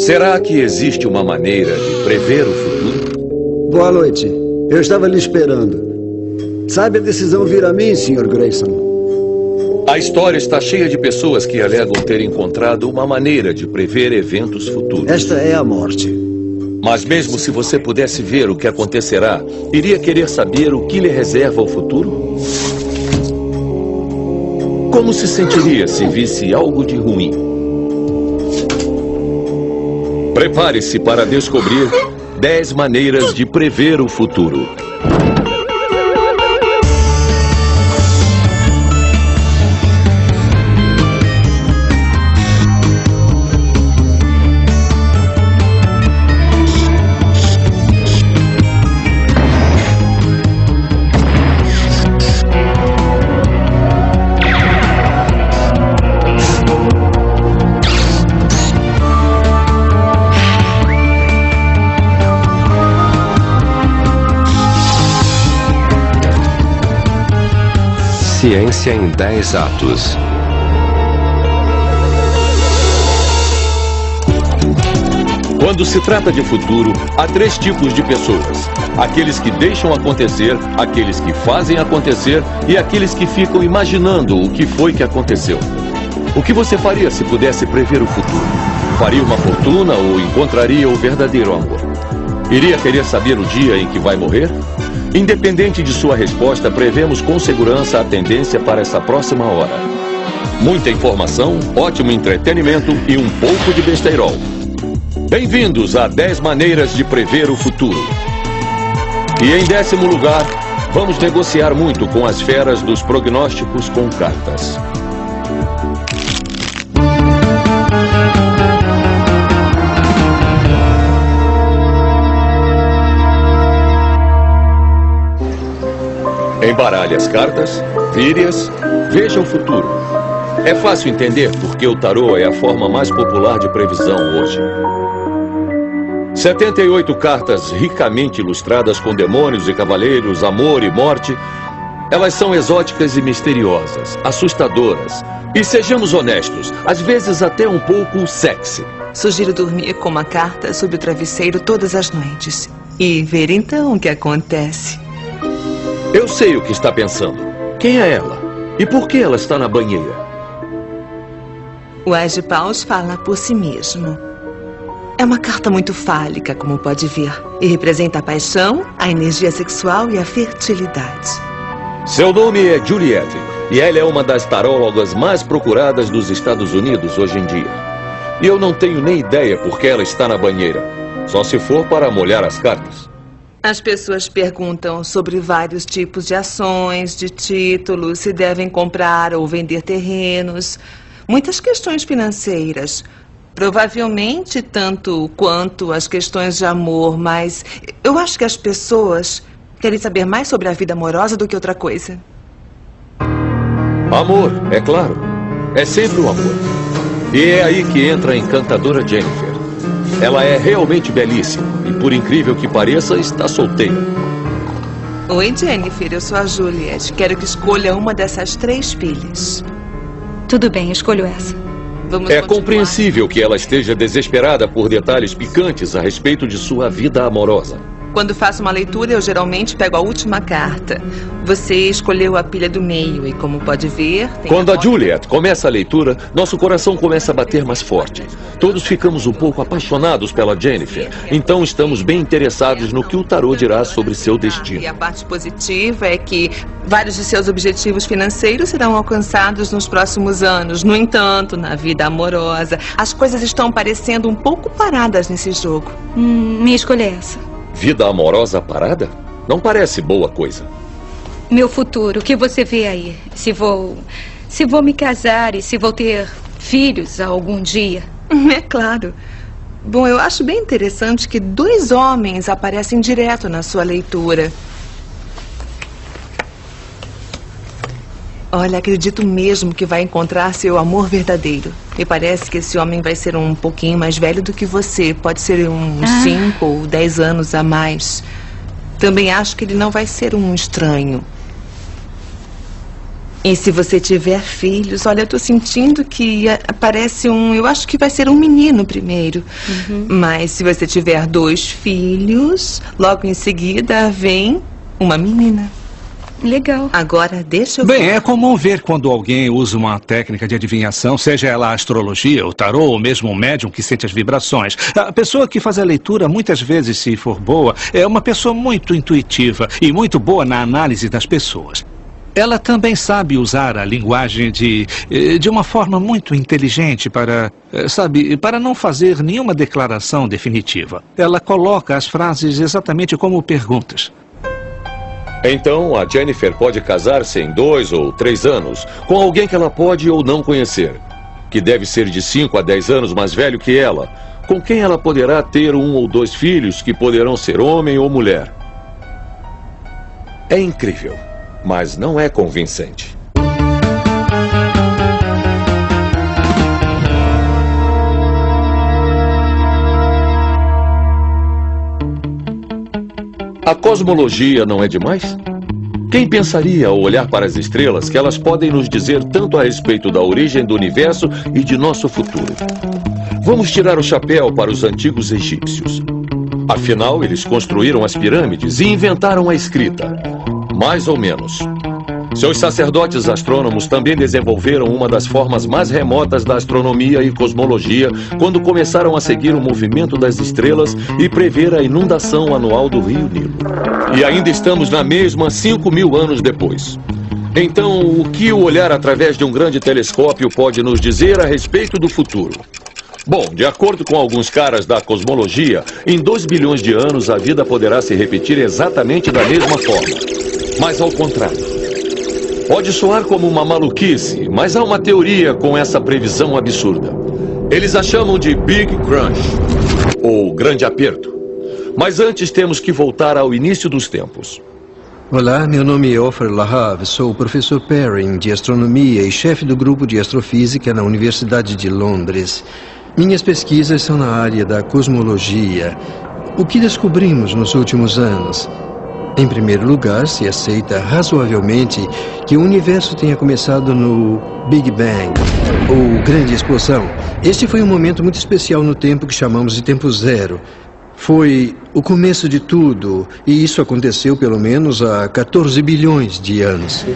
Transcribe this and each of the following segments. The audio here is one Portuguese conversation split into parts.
Será que existe uma maneira de prever o futuro? Boa noite. Eu estava lhe esperando. Sabe a decisão vir a mim, Sr. Grayson? A história está cheia de pessoas que alegam ter encontrado uma maneira de prever eventos futuros. Esta é a morte. Mas mesmo se você pudesse ver o que acontecerá, iria querer saber o que lhe reserva o futuro? Como se sentiria se visse algo de ruim? Prepare-se para descobrir 10 maneiras de prever o futuro. Ciência em 10 atos. Quando se trata de futuro, há 3 tipos de pessoas. Aqueles que deixam acontecer, aqueles que fazem acontecer e aqueles que ficam imaginando o que foi que aconteceu. O que você faria se pudesse prever o futuro? Faria uma fortuna ou encontraria o verdadeiro amor? Iria querer saber o dia em que vai morrer? Independente de sua resposta, prevemos com segurança a tendência para essa próxima hora. Muita informação, ótimo entretenimento e um pouco de besteirol. Bem-vindos a 10 maneiras de prever o futuro. E em 10º lugar, vamos negociar muito com as feras dos prognósticos com cartas. Embaralhe as cartas, vire-as, veja o futuro. É fácil entender porque o tarô é a forma mais popular de previsão hoje. 78 cartas ricamente ilustradas com demônios e cavaleiros, amor e morte. Elas são exóticas e misteriosas, assustadoras. E sejamos honestos, às vezes até um pouco sexy. Sugiro dormir com uma carta sob o travesseiro todas as noites. E ver então o que acontece. Eu sei o que está pensando. Quem é ela? E por que ela está na banheira? O As de Paus fala por si mesmo. É uma carta muito fálica, como pode ver. E representa a paixão, a energia sexual e a fertilidade. Seu nome é Juliette. E ela é uma das tarólogas mais procuradas dos Estados Unidos hoje em dia. E eu não tenho nem ideia por que ela está na banheira. Só se for para molhar as cartas. As pessoas perguntam sobre vários tipos de ações, de títulos, se devem comprar ou vender terrenos. Muitas questões financeiras. Provavelmente tanto quanto as questões de amor, mas eu acho que as pessoas querem saber mais sobre a vida amorosa do que outra coisa. Amor, é claro. É sempre o amor. E é aí que entra a encantadora Jennifer. Ela é realmente belíssima e, por incrível que pareça, está solteira. Oi, Jennifer. Eu sou a Juliette. Quero que escolha uma dessas 3 pilhas. Tudo bem, escolho essa. É compreensível que ela esteja desesperada por detalhes picantes a respeito de sua vida amorosa. Quando faço uma leitura, eu geralmente pego a última carta. Você escolheu a pilha do meio e, como pode ver... Quando a Juliette começa a leitura, nosso coração começa a bater mais forte. Todos ficamos um pouco apaixonados pela Jennifer. Então estamos bem interessados no que o tarô dirá sobre seu destino. E a parte positiva é que vários de seus objetivos financeiros serão alcançados nos próximos anos. No entanto, na vida amorosa, as coisas estão parecendo um pouco paradas nesse jogo. Minha escolha é essa. Vida amorosa parada? Não parece boa coisa. Meu futuro, o que você vê aí? Se vou me casar e se vou ter filhos algum dia? É claro. Bom, eu acho bem interessante que 2 homens aparecem direto na sua leitura. Olha, acredito mesmo que vai encontrar seu amor verdadeiro. Me parece que esse homem vai ser um pouquinho mais velho do que você. Pode ser uns 5 ou 10 anos a mais. Também acho que ele não vai ser um estranho. E se você tiver filhos, olha, eu tô sentindo que aparece eu acho que vai ser um menino primeiro. Mas se você tiver 2 filhos, logo em seguida vem uma menina. Legal. Agora, deixa eu... Bem, é comum ver quando alguém usa uma técnica de adivinhação, seja ela a astrologia, o tarô, ou mesmo um médium que sente as vibrações. A pessoa que faz a leitura, muitas vezes, se for boa, é uma pessoa muito intuitiva e muito boa na análise das pessoas. Ela também sabe usar a linguagem de uma forma muito inteligente para não fazer nenhuma declaração definitiva. Ela coloca as frases exatamente como perguntas. Então, a Jennifer pode casar-se em 2 ou 3 anos com alguém que ela pode ou não conhecer, que deve ser de 5 a 10 anos mais velho que ela, com quem ela poderá ter 1 ou 2 filhos que poderão ser homem ou mulher. É incrível, mas não é convincente. A cosmologia não é demais? Quem pensaria ao olhar para as estrelas que elas podem nos dizer tanto a respeito da origem do universo e de nosso futuro? Vamos tirar o chapéu para os antigos egípcios. Afinal, eles construíram as pirâmides e inventaram a escrita. Mais ou menos. Seus sacerdotes astrônomos também desenvolveram uma das formas mais remotas da astronomia e cosmologia quando começaram a seguir o movimento das estrelas e prever a inundação anual do rio Nilo. E ainda estamos na mesma 5.000 anos depois. Então, o que o olhar através de um grande telescópio pode nos dizer a respeito do futuro? Bom, de acordo com alguns caras da cosmologia, em 2 bilhões de anos a vida poderá se repetir exatamente da mesma forma. Mas ao contrário. Pode soar como uma maluquice, mas há uma teoria com essa previsão absurda. Eles a chamam de Big Crunch, ou Grande Aperto. Mas antes temos que voltar ao início dos tempos. Olá, meu nome é Ofer Lahav, sou o professor Perrin de Astronomia e chefe do grupo de Astrofísica na Universidade de Londres. Minhas pesquisas são na área da cosmologia. O que descobrimos nos últimos anos? Em primeiro lugar, se aceita razoavelmente que o universo tenha começado no Big Bang, ou Grande Explosão. Este foi um momento muito especial no tempo que chamamos de tempo zero. Foi o começo de tudo, e isso aconteceu pelo menos há 14 bilhões de anos.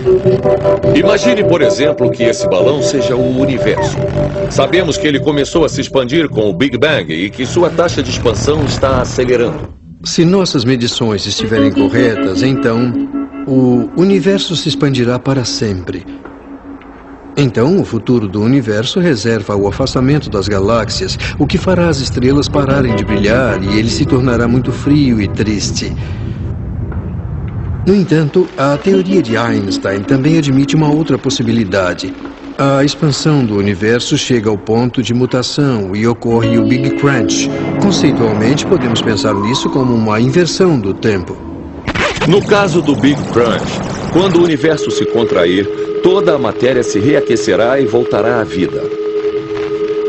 Imagine, por exemplo, que esse balão seja o universo. Sabemos que ele começou a se expandir com o Big Bang e que sua taxa de expansão está acelerando. Se nossas medições estiverem corretas, então o universo se expandirá para sempre. Então, o futuro do universo reserva o afastamento das galáxias, o que fará as estrelas pararem de brilhar e ele se tornará muito frio e triste. No entanto, a teoria de Einstein também admite uma outra possibilidade. A expansão do universo chega ao ponto de mutação e ocorre o Big Crunch. Conceitualmente, podemos pensar nisso como uma inversão do tempo. No caso do Big Crunch, quando o universo se contrair, toda a matéria se reaquecerá e voltará à vida.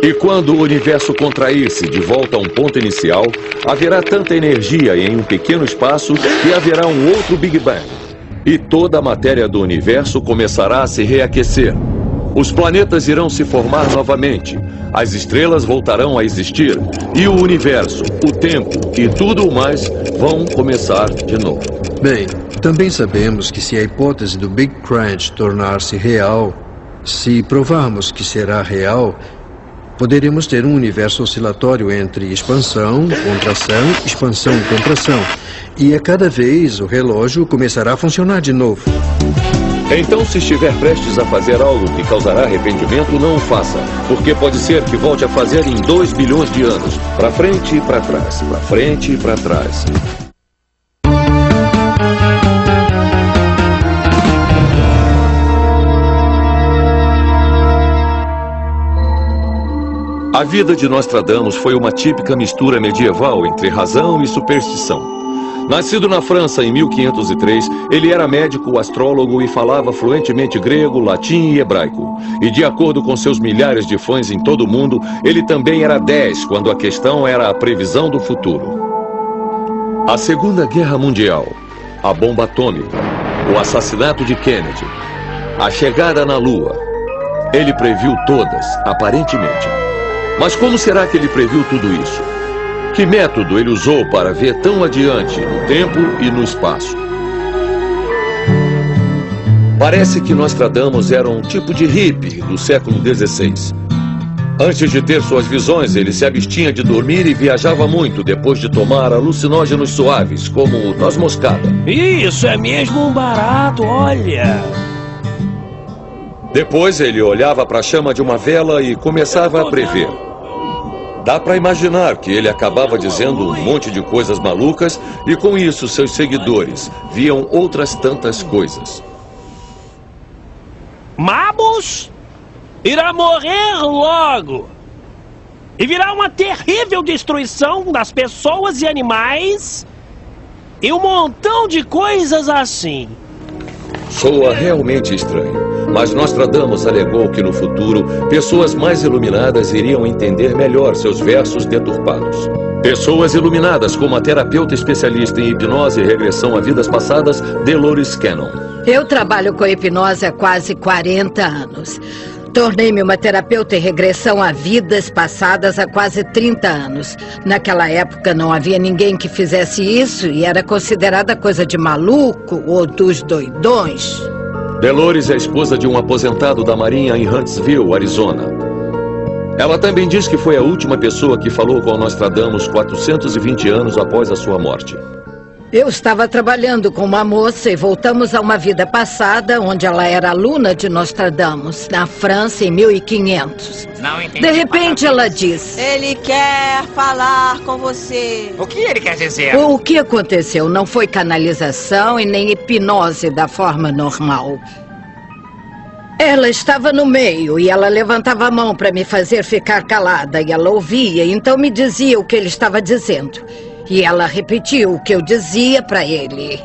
E quando o universo contrair-se de volta a um ponto inicial, haverá tanta energia em um pequeno espaço que haverá um outro Big Bang. E toda a matéria do universo começará a se reaquecer. Os planetas irão se formar novamente, as estrelas voltarão a existir, e o universo, o tempo e tudo o mais vão começar de novo. Bem, também sabemos que se a hipótese do Big Crunch tornar-se real, se provarmos que será real, poderemos ter um universo oscilatório entre expansão, contração, expansão e contração. E a cada vez o relógio começará a funcionar de novo. Então, se estiver prestes a fazer algo que causará arrependimento, não o faça, porque pode ser que volte a fazer em 2 bilhões de anos, para frente e para trás, para frente e para trás. A vida de Nostradamus foi uma típica mistura medieval entre razão e superstição. Nascido na França em 1503, ele era médico, astrólogo e falava fluentemente grego, latim e hebraico. E de acordo com seus milhares de fãs em todo o mundo, ele também era 10 quando a questão era a previsão do futuro. A Segunda Guerra Mundial, a bomba atômica, o assassinato de Kennedy. A chegada na Lua. Ele previu todas, aparentemente. Mas como será que ele previu tudo isso? Que método ele usou para ver tão adiante no tempo e no espaço? Parece que Nostradamus era um tipo de hippie do século XVI. Antes de ter suas visões, ele se abstinha de dormir e viajava muito depois de tomar alucinógenos suaves, como o noz moscada. Isso é mesmo um barato, olha! Depois ele olhava para a chama de uma vela e começava a prever. Dá para imaginar que ele acabava dizendo um monte de coisas malucas e com isso seus seguidores viam outras tantas coisas. Mamos irá morrer logo. E virá uma terrível destruição das pessoas e animais. E um montão de coisas assim. Soa realmente estranho. Mas Nostradamus alegou que no futuro, pessoas mais iluminadas iriam entender melhor seus versos deturpados. Pessoas iluminadas como a terapeuta especialista em hipnose e regressão a vidas passadas, Dolores Cannon. Eu trabalho com hipnose há quase 40 anos. Tornei-me uma terapeuta em regressão a vidas passadas há quase 30 anos. Naquela época não havia ninguém que fizesse isso e era considerada coisa de maluco ou dos doidões. Dolores é esposa de um aposentado da Marinha em Huntsville, Arizona. Ela também diz que foi a última pessoa que falou com Nostradamus 420 anos após a sua morte. Eu estava trabalhando com uma moça e voltamos a uma vida passada, onde ela era aluna de Nostradamus, na França, em 1500. De repente ela disse... Ele quer falar com você. O que ele quer dizer? O que aconteceu não foi canalização e nem hipnose da forma normal. Ela estava no meio e ela levantava a mão para me fazer ficar calada e ela ouvia, então me dizia o que ele estava dizendo. E ela repetiu o que eu dizia para ele.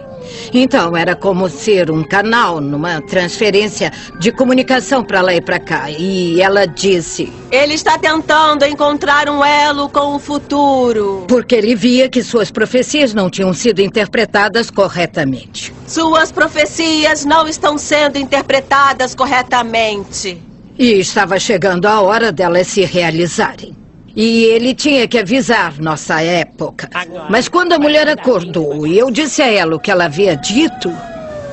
Então, era como ser um canal numa transferência de comunicação para lá e para cá. E ela disse... Ele está tentando encontrar um elo com o futuro. Porque ele via que suas profecias não tinham sido interpretadas corretamente. Suas profecias não estão sendo interpretadas corretamente. E estava chegando a hora delas se realizarem. E ele tinha que avisar nossa época. Mas quando a mulher acordou e eu disse a ela o que ela havia dito...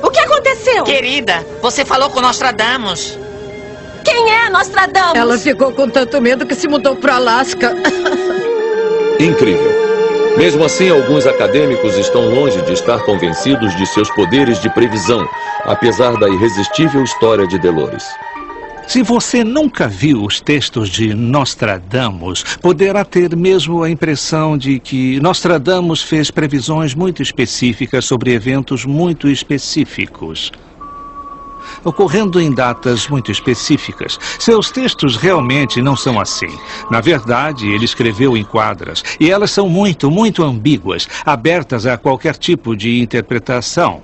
O que aconteceu? Querida, você falou com Nostradamus. Quem é Nostradamus? Ela ficou com tanto medo que se mudou para Alasca. Incrível. Mesmo assim, alguns acadêmicos estão longe de estar convencidos de seus poderes de previsão, apesar da irresistível história de Dolores. Se você nunca viu os textos de Nostradamus, poderá ter mesmo a impressão de que Nostradamus fez previsões muito específicas sobre eventos muito específicos, ocorrendo em datas muito específicas. Seus textos realmente não são assim. Na verdade, ele escreveu em quadras, e elas são muito ambíguas, abertas a qualquer tipo de interpretação.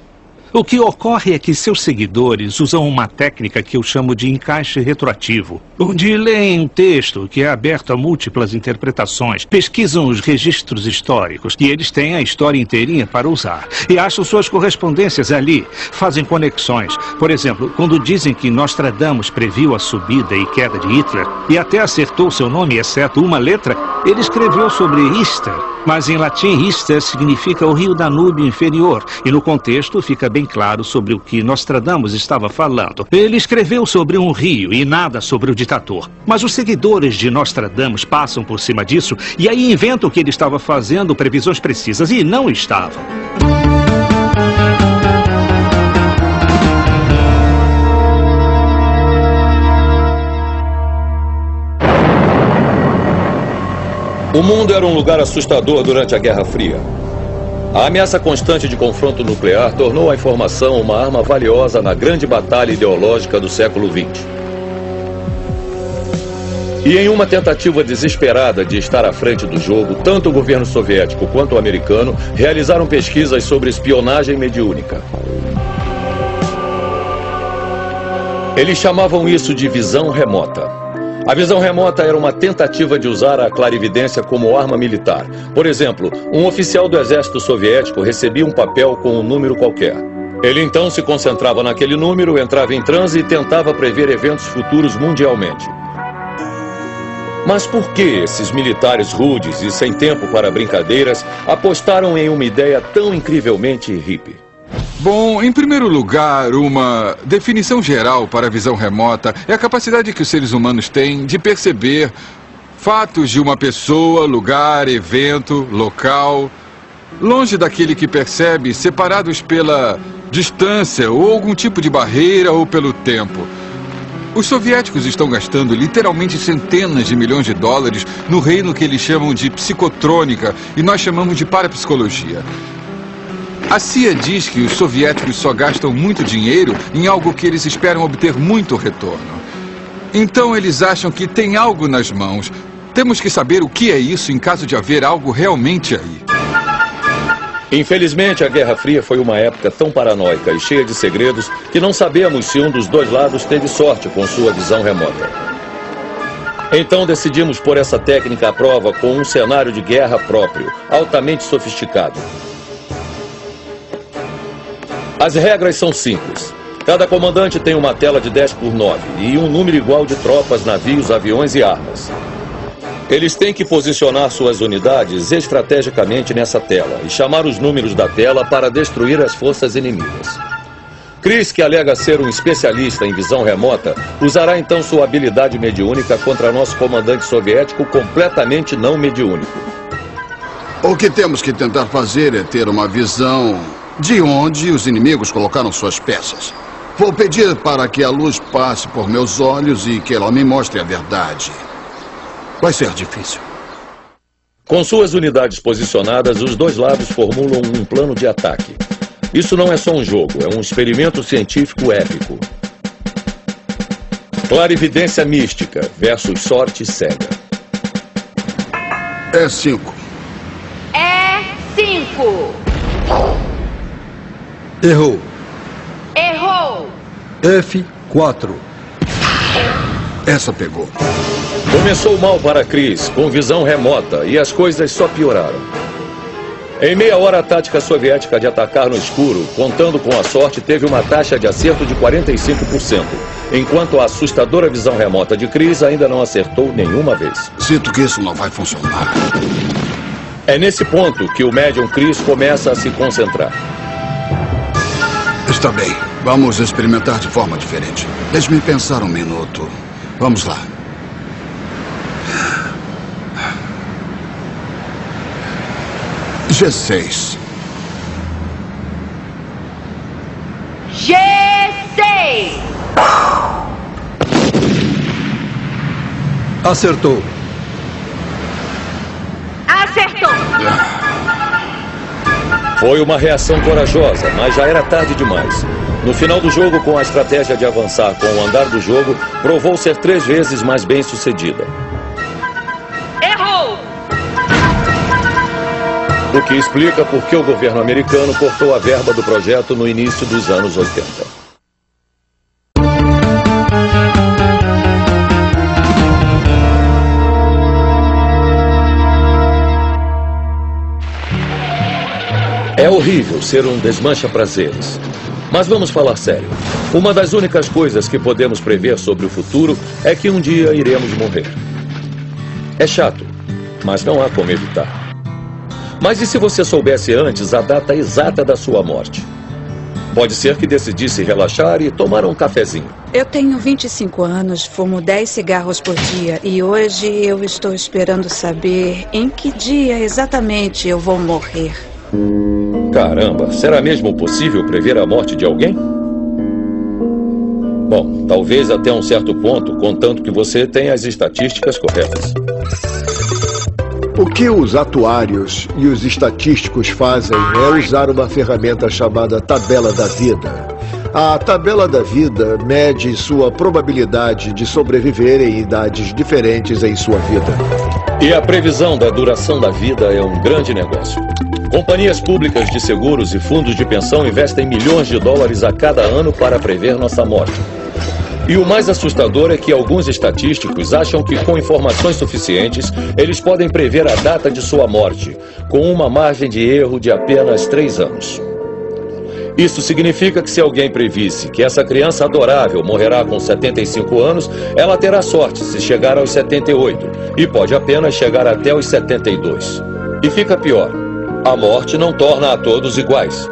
O que ocorre é que seus seguidores usam uma técnica que eu chamo de encaixe retroativo, onde leem um texto que é aberto a múltiplas interpretações, pesquisam os registros históricos, e eles têm a história inteirinha para usar, e acham suas correspondências ali, fazem conexões. Por exemplo, quando dizem que Nostradamus previu a subida e queda de Hitler, e até acertou seu nome, exceto uma letra, ele escreveu sobre Ister, mas em latim Ister significa o rio Danúbio inferior, e no contexto fica bem claro sobre o que Nostradamus estava falando. Ele escreveu sobre um rio e nada sobre o ditador. Mas os seguidores de Nostradamus passam por cima disso e aí inventam que ele estava fazendo previsões precisas e não estavam. O mundo era um lugar assustador durante a Guerra Fria. A ameaça constante de confronto nuclear tornou a informação uma arma valiosa na grande batalha ideológica do século XX. E em uma tentativa desesperada de estar à frente do jogo, tanto o governo soviético quanto o americano realizaram pesquisas sobre espionagem mediúnica. Eles chamavam isso de visão remota. A visão remota era uma tentativa de usar a clarividência como arma militar. Por exemplo, um oficial do exército soviético recebia um papel com um número qualquer. Ele então se concentrava naquele número, entrava em transe e tentava prever eventos futuros mundialmente. Mas por que esses militares rudes e sem tempo para brincadeiras apostaram em uma ideia tão incrivelmente hippie? Bom, em primeiro lugar, uma definição geral para a visão remota é a capacidade que os seres humanos têm de perceber fatos de uma pessoa, lugar, evento, local, longe daquele que percebe, separados pela distância ou algum tipo de barreira ou pelo tempo. Os soviéticos estão gastando literalmente centenas de milhões de dólares no reino que eles chamam de psicotrônica e nós chamamos de parapsicologia. A CIA diz que os soviéticos só gastam muito dinheiro em algo que eles esperam obter muito retorno. Então eles acham que tem algo nas mãos. Temos que saber o que é isso em caso de haver algo realmente aí. Infelizmente, a Guerra Fria foi uma época tão paranoica e cheia de segredos que não sabemos se um dos dois lados teve sorte com sua visão remota. Então decidimos pôr essa técnica à prova com um cenário de guerra próprio, altamente sofisticado. As regras são simples. Cada comandante tem uma tela de 10x9 e um número igual de tropas, navios, aviões e armas. Eles têm que posicionar suas unidades estrategicamente nessa tela e chamar os números da tela para destruir as forças inimigas. Chris, que alega ser um especialista em visão remota, usará então sua habilidade mediúnica contra nosso comandante soviético completamente não mediúnico. O que temos que tentar fazer é ter uma visão de onde os inimigos colocaram suas peças. Vou pedir para que a luz passe por meus olhos e que ela me mostre a verdade. Vai ser difícil. Com suas unidades posicionadas, os dois lados formulam um plano de ataque. Isso não é só um jogo, é um experimento científico épico. Clarividência mística versus sorte cega. É 5. É 5. Errou. Errou. F4. Essa pegou. Começou mal para Chris, com visão remota, e as coisas só pioraram. Em meia hora, a tática soviética de atacar no escuro, contando com a sorte, teve uma taxa de acerto de 45%, enquanto a assustadora visão remota de Chris ainda não acertou nenhuma vez. Sinto que isso não vai funcionar. É nesse ponto que o médium Chris começa a se concentrar. Está bem. Vamos experimentar de forma diferente. Deixe-me pensar um minuto. Vamos lá. G6. G6. Acertou. Acertou. Foi uma reação corajosa, mas já era tarde demais. No final do jogo, com a estratégia de avançar com o andar do jogo, provou ser 3 vezes mais bem sucedida. Errou! O que explica por que o governo americano cortou a verba do projeto no início dos anos 80. É horrível ser um desmancha-prazeres. Mas vamos falar sério. Uma das únicas coisas que podemos prever sobre o futuro é que um dia iremos morrer. É chato, mas não há como evitar. Mas e se você soubesse antes a data exata da sua morte? Pode ser que decidisse relaxar e tomar um cafezinho. Eu tenho 25 anos, fumo 10 cigarros por dia e hoje eu estou esperando saber em que dia exatamente eu vou morrer. Caramba, será mesmo possível prever a morte de alguém? Bom, talvez até um certo ponto, contanto que você tenha as estatísticas corretas. O que os atuários e os estatísticos fazem é usar uma ferramenta chamada tabela da vida. A tabela da vida mede sua probabilidade de sobreviver em idades diferentes em sua vida. E a previsão da duração da vida é um grande negócio. Companhias públicas de seguros e fundos de pensão investem milhões de dólares a cada ano para prever nossa morte. E o mais assustador é que alguns estatísticos acham que com informações suficientes, eles podem prever a data de sua morte, com uma margem de erro de apenas 3 anos. Isso significa que se alguém previsse que essa criança adorável morrerá com 75 anos, ela terá sorte se chegar aos 78 e pode apenas chegar até os 72. E fica pior, a morte não torna a todos iguais.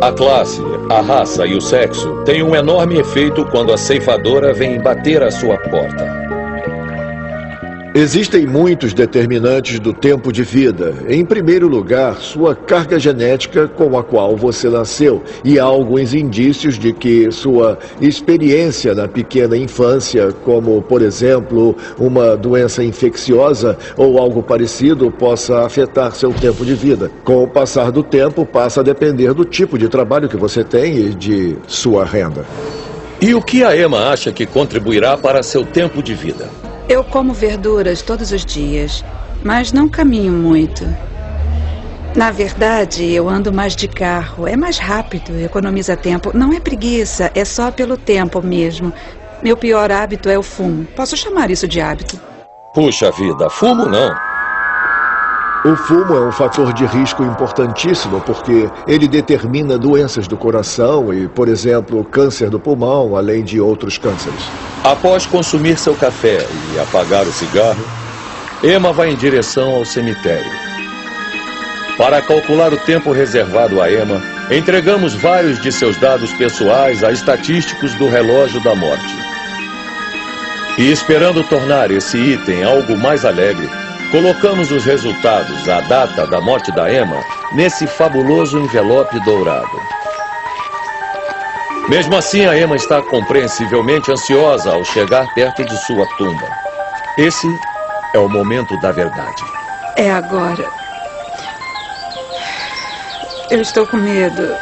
A classe, a raça e o sexo têm um enorme efeito quando a ceifadora vem bater à sua porta. Existem muitos determinantes do tempo de vida. Em primeiro lugar, sua carga genética com a qual você nasceu e há alguns indícios de que sua experiência na pequena infância, como, por exemplo, uma doença infecciosa ou algo parecido, possa afetar seu tempo de vida. Com o passar do tempo, passa a depender do tipo de trabalho que você tem e de sua renda. E o que a Emma acha que contribuirá para seu tempo de vida? Eu como verduras todos os dias, mas não caminho muito. Na verdade, eu ando mais de carro. É mais rápido, economiza tempo. Não é preguiça, é só pelo tempo mesmo. Meu pior hábito é o fumo. Posso chamar isso de hábito? Puxa vida, fumo não. O fumo é um fator de risco importantíssimo porque ele determina doenças do coração e, por exemplo, câncer do pulmão, além de outros cânceres. Após consumir seu café e apagar o cigarro, Emma vai em direção ao cemitério. Para calcular o tempo reservado a Emma, entregamos vários de seus dados pessoais a estatísticos do relógio da morte. E esperando tornar esse item algo mais alegre, colocamos os resultados, a data da morte da Emma, nesse fabuloso envelope dourado. Mesmo assim, a Emma está compreensivelmente ansiosa ao chegar perto de sua tumba. Esse é o momento da verdade. É agora. Eu estou com medo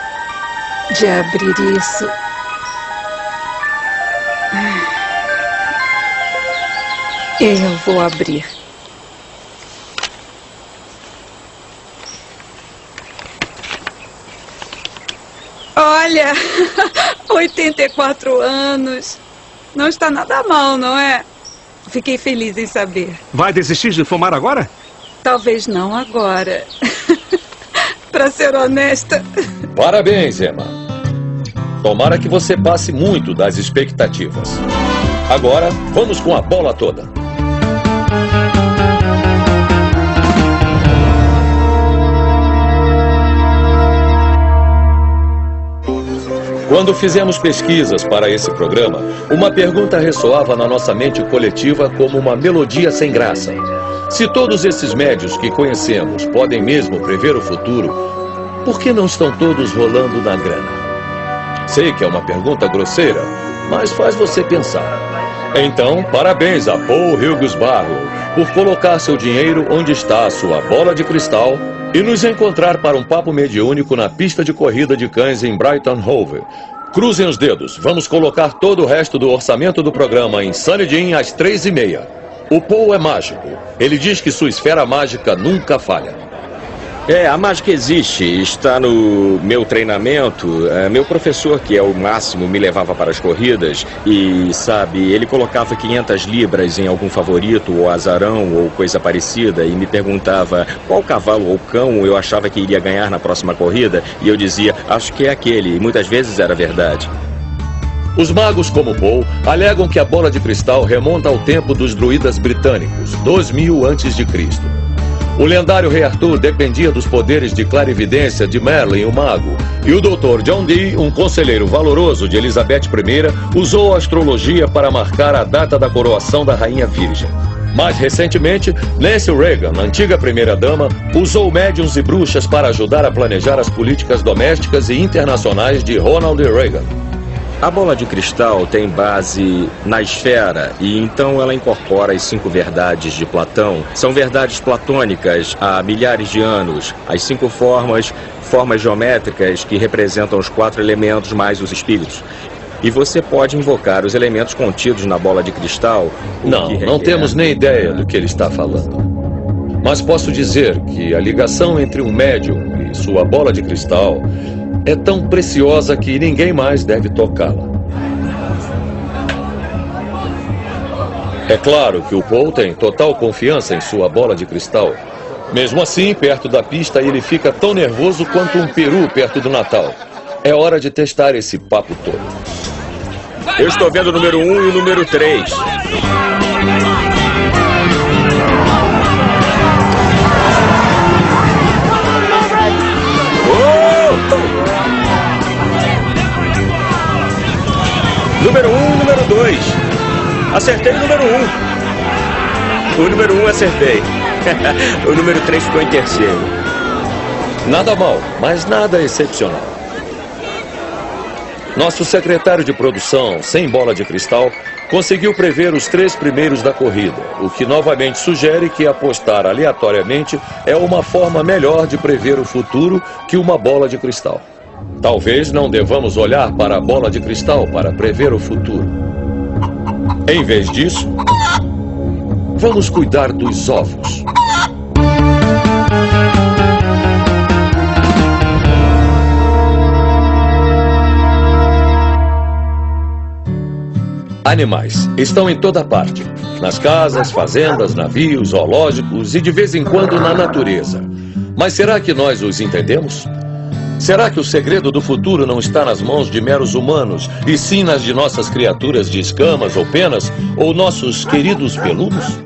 de abrir isso. Eu vou abrir. Olha, 84 anos. Não está nada mal, não é? Fiquei feliz em saber. Vai desistir de fumar agora? Talvez não agora. Para ser honesta. Parabéns, Emma. Tomara que você passe muito das expectativas. Agora, vamos com a bola toda. Quando fizemos pesquisas para esse programa, uma pergunta ressoava na nossa mente coletiva como uma melodia sem graça. Se todos esses médios que conhecemos podem mesmo prever o futuro, por que não estão todos rolando na grana? Sei que é uma pergunta grosseira, mas faz você pensar. Então, parabéns a Paul Hughes Barlow por colocar seu dinheiro onde está a sua bola de cristal e nos encontrar para um papo mediúnico na pista de corrida de cães em Brighton Hove. Cruzem os dedos, vamos colocar todo o resto do orçamento do programa em Sunnydale às 3h30. O Paul é mágico. Ele diz que sua esfera mágica nunca falha. A mágica existe, está no meu treinamento. Meu professor, que é o máximo, me levava para as corridas e, sabe, ele colocava 500 libras em algum favorito ou azarão ou coisa parecida e me perguntava qual cavalo ou cão eu achava que iria ganhar na próxima corrida e eu dizia, acho que é aquele, e muitas vezes era verdade. Os magos como Paul alegam que a bola de cristal remonta ao tempo dos druidas britânicos, 2000 a.C. O lendário rei Arthur dependia dos poderes de clarividência de Merlin, o mago. E o Dr. John Dee, um conselheiro valoroso de Elizabeth I, usou a astrologia para marcar a data da coroação da Rainha Virgem. Mais recentemente, Nancy Reagan, antiga primeira-dama, usou médiuns e bruxas para ajudar a planejar as políticas domésticas e internacionais de Ronald Reagan. A bola de cristal tem base na esfera e então ela incorpora as 5 verdades de Platão. São verdades platônicas há milhares de anos. As 5 formas geométricas que representam os 4 elementos mais os espíritos. E você pode invocar os elementos contidos na bola de cristal. Não temos nem ideia do que ele está falando. Mas posso dizer que a ligação entre um médium e sua bola de cristal é tão preciosa que ninguém mais deve tocá-la. É claro que o Paul tem total confiança em sua bola de cristal, Mesmo assim, perto da pista, ele fica tão nervoso quanto um peru perto do Natal. É hora de testar esse papo todo. Eu estou vendo o número 1 e o número 3. Número 1 e número 2. Acertei o número 1. O número 1 acertei. O número 3 ficou em terceiro. Nada mal, mas nada excepcional. Nosso secretário de produção, sem bola de cristal, conseguiu prever os 3 primeiros da corrida, o que novamente sugere que apostar aleatoriamente é uma forma melhor de prever o futuro que uma bola de cristal. Talvez não devamos olhar para a bola de cristal para prever o futuro. Em vez disso, vamos cuidar dos ovos. Animais estão em toda parte. Nas casas, fazendas, navios, zoológicos e de vez em quando na natureza. Mas será que nós os entendemos? Será que o segredo do futuro não está nas mãos de meros humanos, e sim nas de nossas criaturas de escamas ou penas, ou nossos queridos peludos?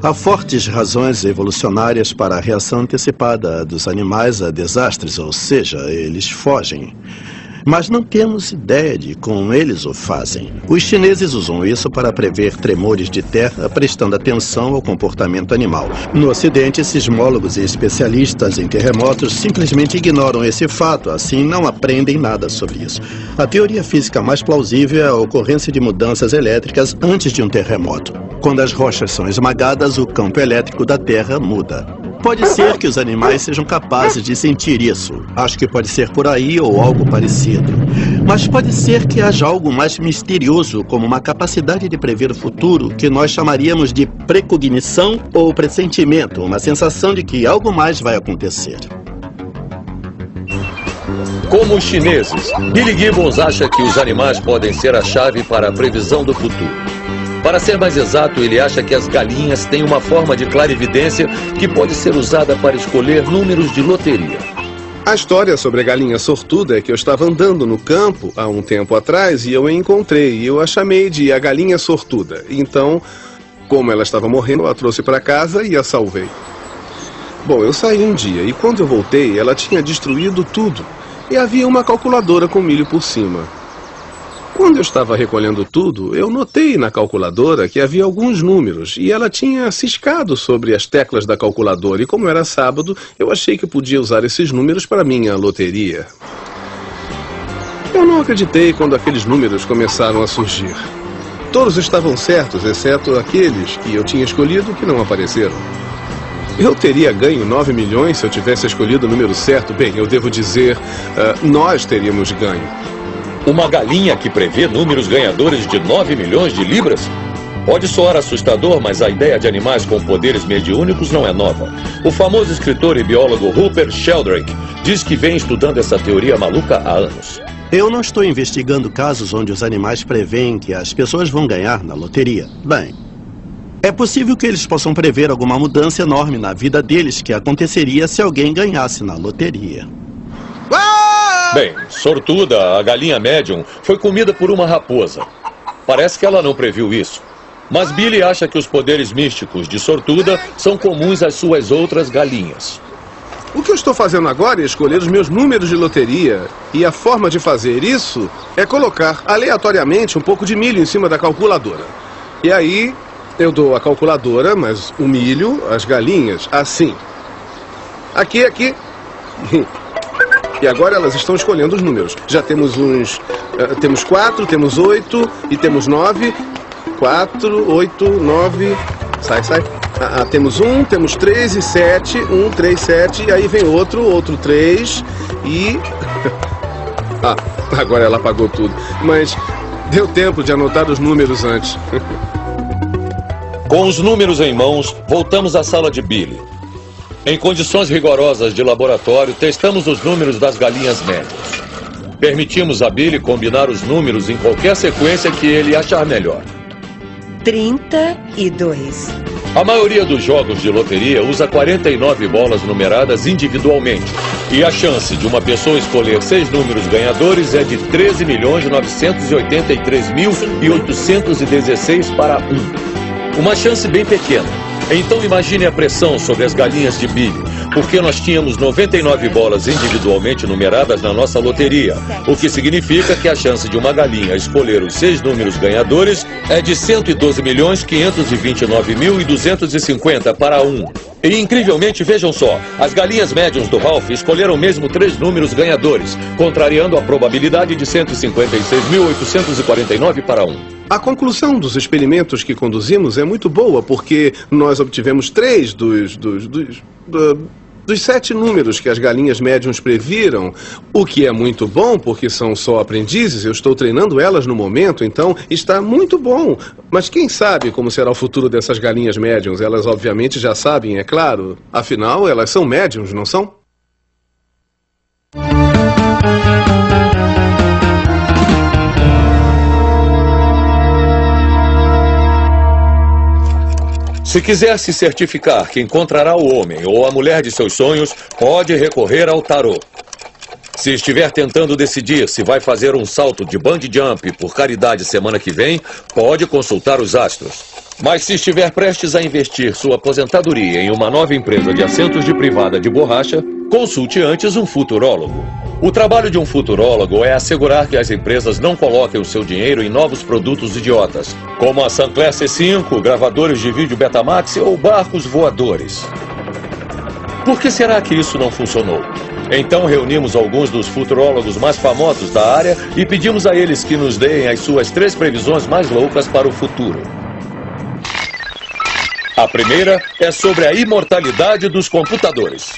Há fortes razões evolucionárias para a reação antecipada dos animais a desastres, ou seja, eles fogem. Mas não temos ideia de como eles o fazem. Os chineses usam isso para prever tremores de terra, prestando atenção ao comportamento animal. No Ocidente, sismólogos e especialistas em terremotos simplesmente ignoram esse fato, assim não aprendem nada sobre isso. A teoria física mais plausível é a ocorrência de mudanças elétricas antes de um terremoto. Quando as rochas são esmagadas, o campo elétrico da Terra muda. Pode ser que os animais sejam capazes de sentir isso. Acho que pode ser por aí ou algo parecido. Mas pode ser que haja algo mais misterioso, como uma capacidade de prever o futuro, que nós chamaríamos de precognição ou pressentimento, uma sensação de que algo mais vai acontecer. Como os chineses, Billy Gibbons acha que os animais podem ser a chave para a previsão do futuro. Para ser mais exato, ele acha que as galinhas têm uma forma de clarividência que pode ser usada para escolher números de loteria. A história sobre a galinha sortuda é que eu estava andando no campo há um tempo atrás e eu a encontrei. E eu a chamei de a galinha sortuda. Então, como ela estava morrendo, eu a trouxe para casa e a salvei. Bom, eu saí um dia e quando eu voltei, ela tinha destruído tudo. E havia uma calculadora com milho por cima. Quando eu estava recolhendo tudo, eu notei na calculadora que havia alguns números e ela tinha ciscado sobre as teclas da calculadora. E como era sábado, eu achei que podia usar esses números para minha loteria. Eu não acreditei quando aqueles números começaram a surgir. Todos estavam certos, exceto aqueles que eu tinha escolhido que não apareceram. Eu teria ganho 9 milhões se eu tivesse escolhido o número certo. Bem, eu devo dizer, nós teríamos ganho. Uma galinha que prevê números ganhadores de 9 milhões de libras? Pode soar assustador, mas a ideia de animais com poderes mediúnicos não é nova. O famoso escritor e biólogo Rupert Sheldrake diz que vem estudando essa teoria maluca há anos. Eu não estou investigando casos onde os animais preveem que as pessoas vão ganhar na loteria. Bem, é possível que eles possam prever alguma mudança enorme na vida deles que aconteceria se alguém ganhasse na loteria. Bem, sortuda, a galinha médium, foi comida por uma raposa. Parece que ela não previu isso. Mas Billy acha que os poderes místicos de sortuda são comuns às suas outras galinhas. O que eu estou fazendo agora é escolher os meus números de loteria. E a forma de fazer isso é colocar aleatoriamente um pouco de milho em cima da calculadora. E aí eu dou a calculadora, mas o milho, as galinhas, assim. Aqui. E agora elas estão escolhendo os números. Já temos temos 4, temos 8 e temos 9. 4, 8, 9... Sai. Temos 1, temos 3 e 7. 1, 3, 7. E aí vem outro 3 e... agora ela apagou tudo. Mas deu tempo de anotar os números antes. Com os números em mãos, voltamos à sala de Billy. Em condições rigorosas de laboratório, testamos os números das galinhas médias. Permitimos a Billy combinar os números em qualquer sequência que ele achar melhor. 32. A maioria dos jogos de loteria usa 49 bolas numeradas individualmente. E a chance de uma pessoa escolher 6 números ganhadores é de 13.983.816 para 1. Uma chance bem pequena. Então imagine a pressão sobre as galinhas de Billy, porque nós tínhamos 99 bolas individualmente numeradas na nossa loteria, o que significa que a chance de uma galinha escolher os 6 números ganhadores é de 112.529.250 para 1. E incrivelmente, vejam só, as galinhas médiums do Ralph escolheram mesmo 3 números ganhadores, contrariando a probabilidade de 156.849 para 1. A conclusão dos experimentos que conduzimos é muito boa, porque nós obtivemos 3 dos 7 números que as galinhas médiums previram, o que é muito bom, porque são só aprendizes, eu estou treinando elas no momento, então está muito bom. Mas quem sabe como será o futuro dessas galinhas médiums? Elas obviamente já sabem, é claro. Afinal, elas são médiums, não são? Se quiser se certificar que encontrará o homem ou a mulher de seus sonhos, pode recorrer ao tarô. Se estiver tentando decidir se vai fazer um salto de bungee jump por caridade semana que vem, pode consultar os astros. Mas se estiver prestes a investir sua aposentadoria em uma nova empresa de assentos de privada de borracha, consulte antes um futurólogo. O trabalho de um futurólogo é assegurar que as empresas não coloquem o seu dinheiro em novos produtos idiotas, como a Sinclair C5, gravadores de vídeo Betamax ou barcos voadores. Por que será que isso não funcionou? Então reunimos alguns dos futurólogos mais famosos da área e pedimos a eles que nos deem as suas 3 previsões mais loucas para o futuro. A primeira é sobre a imortalidade dos computadores.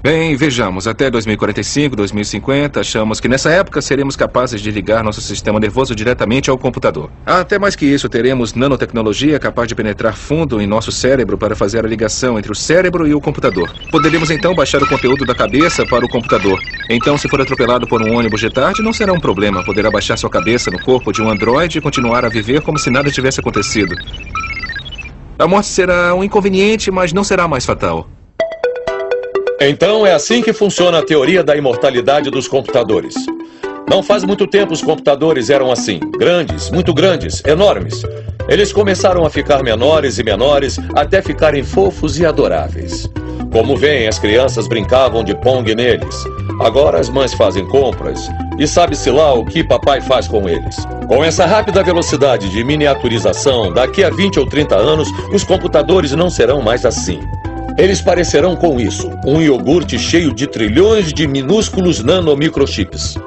Bem, vejamos, até 2045, 2050, achamos que nessa época seremos capazes de ligar nosso sistema nervoso diretamente ao computador. Até mais que isso, teremos nanotecnologia capaz de penetrar fundo em nosso cérebro para fazer a ligação entre o cérebro e o computador. Poderemos então baixar o conteúdo da cabeça para o computador. Então, se for atropelado por um ônibus de tarde, não será um problema. Poderá baixar sua cabeça no corpo de um androide e continuar a viver como se nada tivesse acontecido. A morte será um inconveniente, mas não será mais fatal. Então é assim que funciona a teoria da imortalidade dos computadores. Não faz muito tempo os computadores eram assim, grandes, muito grandes, enormes. Eles começaram a ficar menores e menores até ficarem fofos e adoráveis. Como veem, as crianças brincavam de Pong neles. Agora as mães fazem compras e sabe-se lá o que papai faz com eles. Com essa rápida velocidade de miniaturização, daqui a 20 ou 30 anos, os computadores não serão mais assim. Eles parecerão com isso, um iogurte cheio de trilhões de minúsculos nanomicrochips.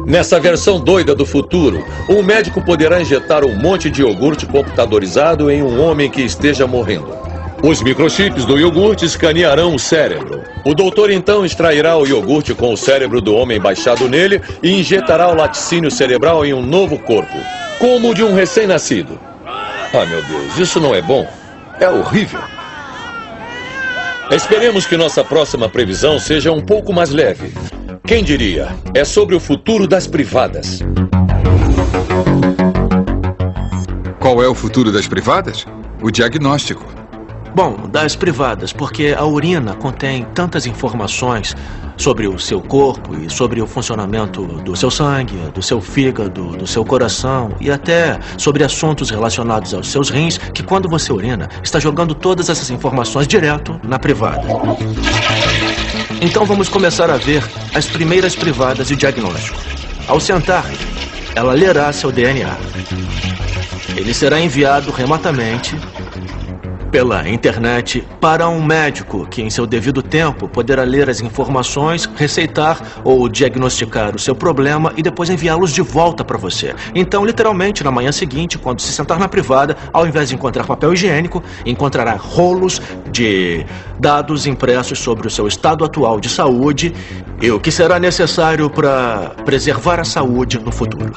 Nessa versão doida do futuro, um médico poderá injetar um monte de iogurte computadorizado em um homem que esteja morrendo. Os microchips do iogurte escanearão o cérebro. O doutor então extrairá o iogurte com o cérebro do homem baixado nele e injetará o laticínio cerebral em um novo corpo, como o de um recém-nascido. Ah, meu Deus, isso não é bom. É horrível. Esperemos que nossa próxima previsão seja um pouco mais leve. Quem diria? É sobre o futuro das privadas. Qual é o futuro das privadas? O diagnóstico. Bom, das privadas, porque a urina contém tantas informações sobre o seu corpo e sobre o funcionamento do seu sangue, do seu fígado, do seu coração e até sobre assuntos relacionados aos seus rins, que quando você urina, está jogando todas essas informações direto na privada. Então vamos começar a ver as primeiras privadas e o diagnóstico. Ao sentar, ela lerá seu DNA. Ele será enviado remotamente pela internet para um médico que, em seu devido tempo, poderá ler as informações, receitar ou diagnosticar o seu problema e depois enviá-los de volta para você. Então, literalmente, na manhã seguinte, quando se sentar na privada, ao invés de encontrar papel higiênico, encontrará rolos de dados impressos sobre o seu estado atual de saúde e o que será necessário para preservar a saúde no futuro.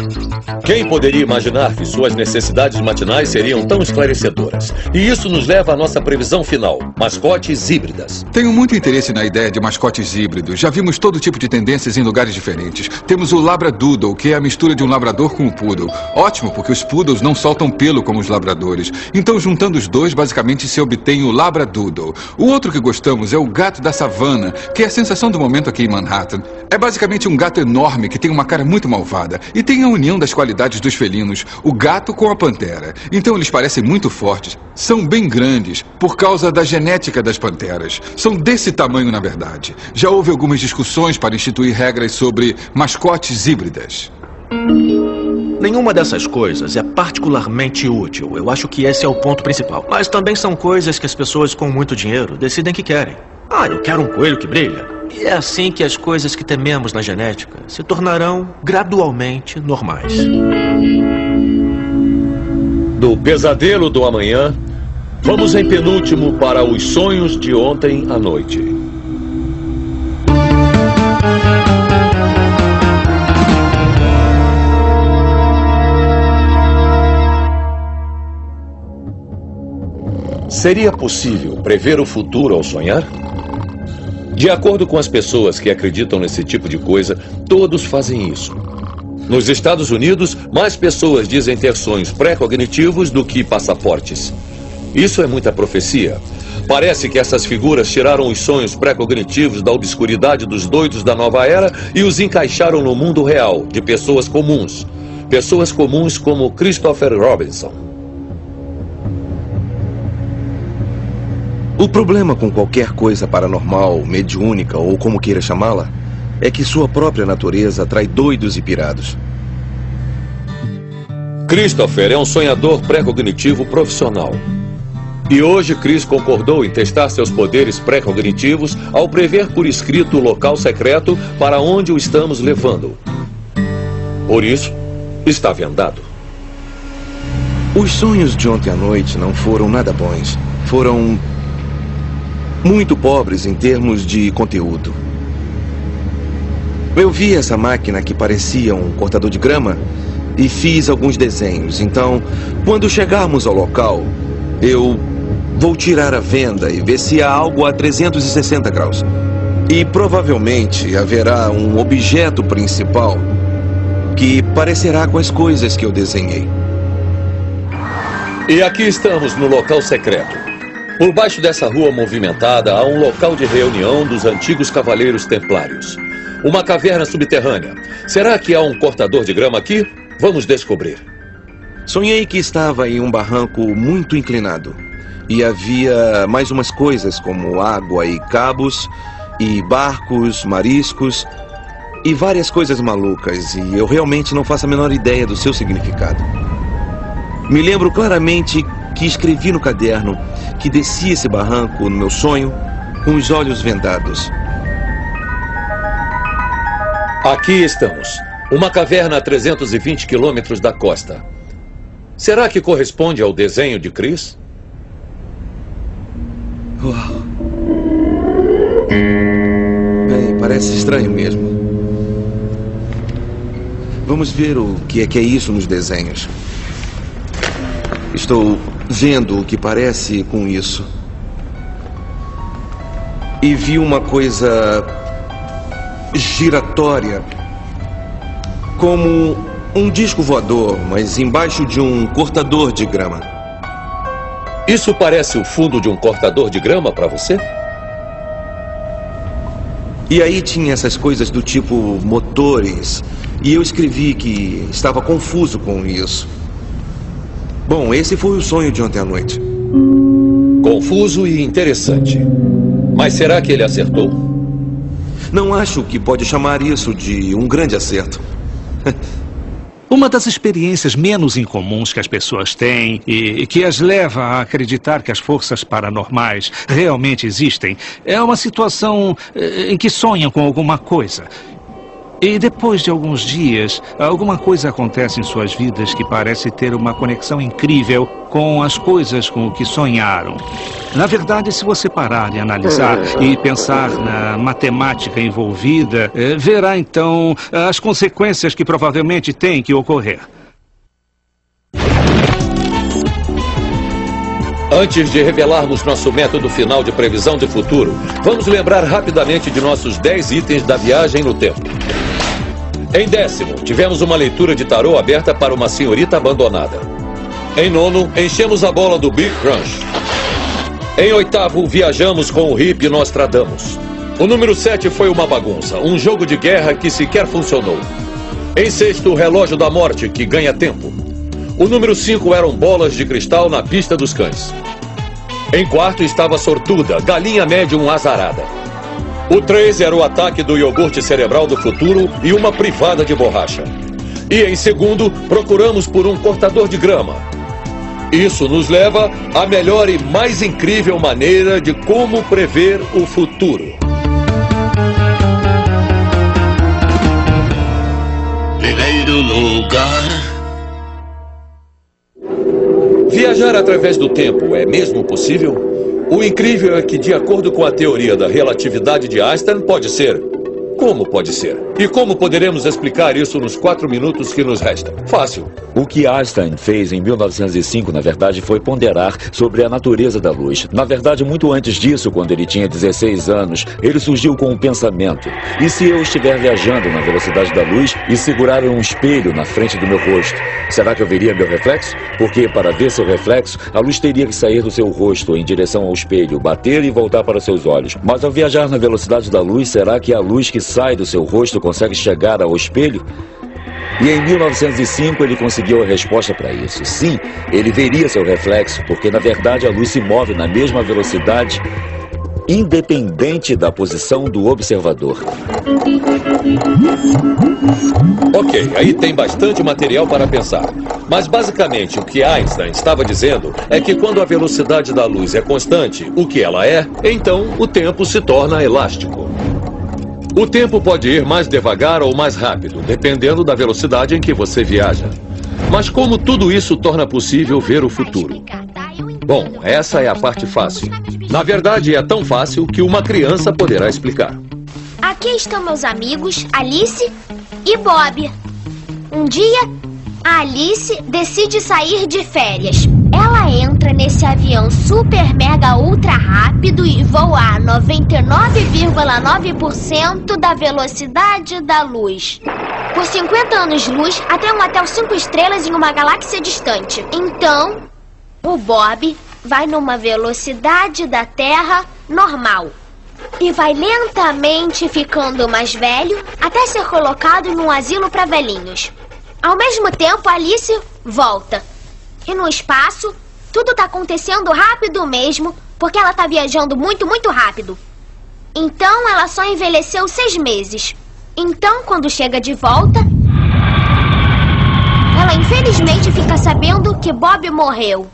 Quem poderia imaginar que suas necessidades matinais seriam tão esclarecedoras? E isso nos leva leva à nossa previsão final: mascotes híbridas. Tenho muito interesse na ideia de mascotes híbridos. Já vimos todo tipo de tendências em lugares diferentes. Temos o Labradoodle, que é a mistura de um labrador com um poodle. Ótimo, porque os poodles não soltam pelo como os labradores. Então, juntando os dois, basicamente se obtém o Labradoodle. O outro que gostamos é o gato da savana, que é a sensação do momento aqui em Manhattan. É basicamente um gato enorme que tem uma cara muito malvada e tem a união das qualidades dos felinos, o gato com a pantera. Então eles parecem muito fortes, são bem grandes por causa da genética das panteras. São desse tamanho, na verdade. Já houve algumas discussões para instituir regras sobre mascotes híbridas. Nenhuma dessas coisas é particularmente útil. Eu acho que esse é o ponto principal. Mas também são coisas que as pessoas com muito dinheiro decidem que querem. Eu quero um coelho que brilha. E é assim que as coisas que tememos na genética se tornarão gradualmente normais. Do pesadelo do amanhã, vamos em penúltimo para os sonhos de ontem à noite. Seria possível prever o futuro ao sonhar? De acordo com as pessoas que acreditam nesse tipo de coisa, todos fazem isso. Nos Estados Unidos, mais pessoas dizem ter sonhos pré-cognitivos do que passaportes. Isso é muita profecia. Parece que essas figuras tiraram os sonhos pré-cognitivos da obscuridade dos doidos da nova era e os encaixaram no mundo real, de pessoas comuns. Pessoas comuns como Christopher Robinson. O problema com qualquer coisa paranormal, mediúnica ou como queira chamá-la, é que sua própria natureza atrai doidos e pirados. Christopher é um sonhador pré-cognitivo profissional. E hoje Chris concordou em testar seus poderes pré-cognitivos ao prever por escrito o local secreto para onde o estamos levando. Por isso, está vendado. Os sonhos de ontem à noite não foram nada bons. Foram muito pobres em termos de conteúdo. Eu vi essa máquina que parecia um cortador de grama e fiz alguns desenhos. Então, quando chegarmos ao local, eu vou tirar a venda e ver se há algo a 360 graus. E provavelmente haverá um objeto principal que parecerá com as coisas que eu desenhei. E aqui estamos no local secreto. Por baixo dessa rua movimentada há um local de reunião dos antigos cavaleiros templários. Uma caverna subterrânea. Será que há um cortador de grama aqui? Vamos descobrir. Sonhei que estava em um barranco muito inclinado. E havia mais umas coisas como água e cabos, e barcos, mariscos, e várias coisas malucas. E eu realmente não faço a menor ideia do seu significado. Me lembro claramente que escrevi no caderno que desci esse barranco no meu sonho com os olhos vendados. Aqui estamos. Uma caverna a 320 quilômetros da costa. Será que corresponde ao desenho de Chris? Uau. Bem, parece estranho mesmo. Vamos ver o que é isso nos desenhos. Estou vendo o que parece com isso. E vi uma coisa giratória, como um disco voador, mas embaixo de um cortador de grama. Isso parece o fundo de um cortador de grama para você? E aí tinha essas coisas do tipo motores, e eu escrevi que estava confuso com isso. Bom, esse foi o sonho de ontem à noite. Confuso e interessante. Mas será que ele acertou? Não acho que pode chamar isso de um grande acerto. Uma das experiências menos incomuns que as pessoas têm e que as leva a acreditar que as forças paranormais realmente existem é uma situação em que sonham com alguma coisa. E depois de alguns dias, alguma coisa acontece em suas vidas que parece ter uma conexão incrível com as coisas com o que sonharam. Na verdade, se você parar e analisar e pensar na matemática envolvida, verá então as consequências que provavelmente têm que ocorrer. Antes de revelarmos nosso método final de previsão de futuro, vamos lembrar rapidamente de nossos 10 itens da viagem no tempo. Em 10º, tivemos uma leitura de tarô aberta para uma senhorita abandonada. Em 9º, enchemos a bola do Big Crunch. Em 8º, viajamos com o hippie Nostradamus. O número 7 foi uma bagunça, um jogo de guerra que sequer funcionou. Em 6º, o relógio da morte, que ganha tempo. O número 5 eram bolas de cristal na pista dos cães. Em 4º estava sortuda, galinha médium azarada. O 3 era o ataque do iogurte cerebral do futuro e uma privada de borracha. E em 2º, procuramos por um cortador de grama. Isso nos leva à melhor e mais incrível maneira de como prever o futuro. Primeiro lugar. Viajar através do tempo é mesmo possível? O incrível é que, de acordo com a teoria da relatividade de Einstein, pode ser. Como pode ser? E como poderemos explicar isso nos 4 minutos que nos restam? Fácil. O que Einstein fez em 1905, na verdade, foi ponderar sobre a natureza da luz. Na verdade, muito antes disso, quando ele tinha 16 anos, ele surgiu com um pensamento. E se eu estiver viajando na velocidade da luz e segurar um espelho na frente do meu rosto, será que eu veria meu reflexo? Porque para ver seu reflexo, a luz teria que sair do seu rosto em direção ao espelho, bater e voltar para seus olhos. Mas ao viajar na velocidade da luz, será que a luz que sai do seu rosto consegue chegar ao espelho? E em 1905 ele conseguiu a resposta para isso. Sim, ele veria seu reflexo, porque na verdade a luz se move na mesma velocidade, independente da posição do observador. Ok, aí tem bastante material para pensar. Mas basicamente o que Einstein estava dizendo é que quando a velocidade da luz é constante, o que ela é, então o tempo se torna elástico. O tempo pode ir mais devagar ou mais rápido, dependendo da velocidade em que você viaja. Mas como tudo isso torna possível ver o futuro? Bom, essa é a parte fácil. Na verdade, é tão fácil que uma criança poderá explicar. Aqui estão meus amigos, Alice e Bob. Um dia, a Alice decide sair de férias. Ela entra nesse avião super mega ultra rápido e voa a 99,9% da velocidade da luz. Por 50 anos-luz até um hotel 5 estrelas em uma galáxia distante. Então, o Bob vai numa velocidade da Terra normal. E vai lentamente ficando mais velho até ser colocado num asilo para velhinhos. Ao mesmo tempo, Alice volta. E no espaço, tudo tá acontecendo rápido mesmo, porque ela tá viajando muito, muito rápido. Então, ela só envelheceu 6 meses. Então, quando chega de volta, ela infelizmente fica sabendo que Bob morreu.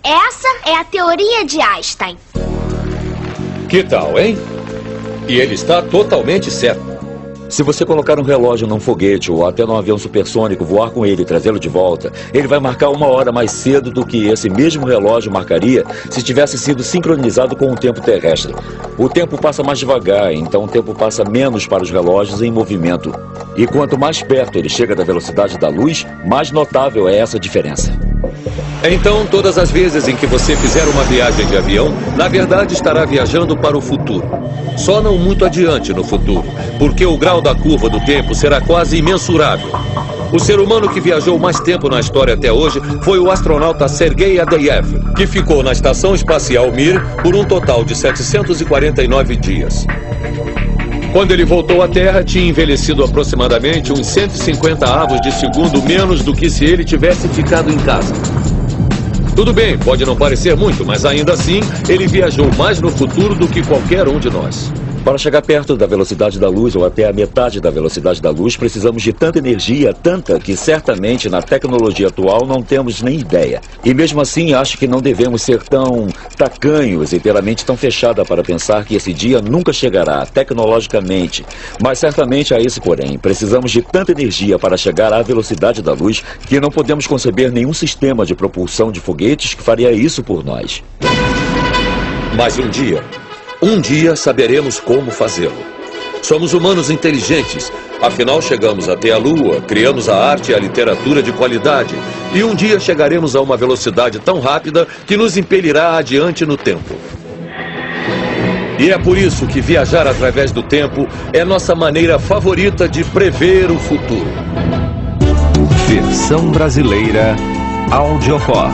Essa é a teoria de Einstein. Que tal, hein? E ele está totalmente certo. Se você colocar um relógio num foguete ou até num avião supersônico, voar com ele e trazê-lo de volta, ele vai marcar 1 hora mais cedo do que esse mesmo relógio marcaria se tivesse sido sincronizado com o tempo terrestre. O tempo passa mais devagar, então o tempo passa menos para os relógios em movimento. E quanto mais perto ele chega da velocidade da luz, mais notável é essa diferença. Então, todas as vezes em que você fizer uma viagem de avião, na verdade estará viajando para o futuro. Só não muito adiante no futuro, porque o grau da curva do tempo será quase imensurável. O ser humano que viajou mais tempo na história até hoje foi o astronauta Sergei Adyayev, que ficou na Estação Espacial Mir por um total de 749 dias. Quando ele voltou à Terra, tinha envelhecido aproximadamente uns 150 avos de segundo menos do que se ele tivesse ficado em casa. Tudo bem, pode não parecer muito, mas ainda assim, ele viajou mais no futuro do que qualquer um de nós. Para chegar perto da velocidade da luz ou até a metade da velocidade da luz, precisamos de tanta energia, tanta que certamente na tecnologia atual não temos nem ideia. E mesmo assim, acho que não devemos ser tão tacanhos e ter a mente tão fechada para pensar que esse dia nunca chegará tecnologicamente. Mas certamente há esse porém. Precisamos de tanta energia para chegar à velocidade da luz que não podemos conceber nenhum sistema de propulsão de foguetes que faria isso por nós. Mas um dia saberemos como fazê-lo. Somos humanos inteligentes Afinal, chegamos até a Lua, criamos a arte e a literatura de qualidade. E um dia chegaremos a uma velocidade tão rápida que nos impelirá adiante no tempo. E é por isso que viajar através do tempo é nossa maneira favorita de prever o futuro. Versão brasileira Audiocorp.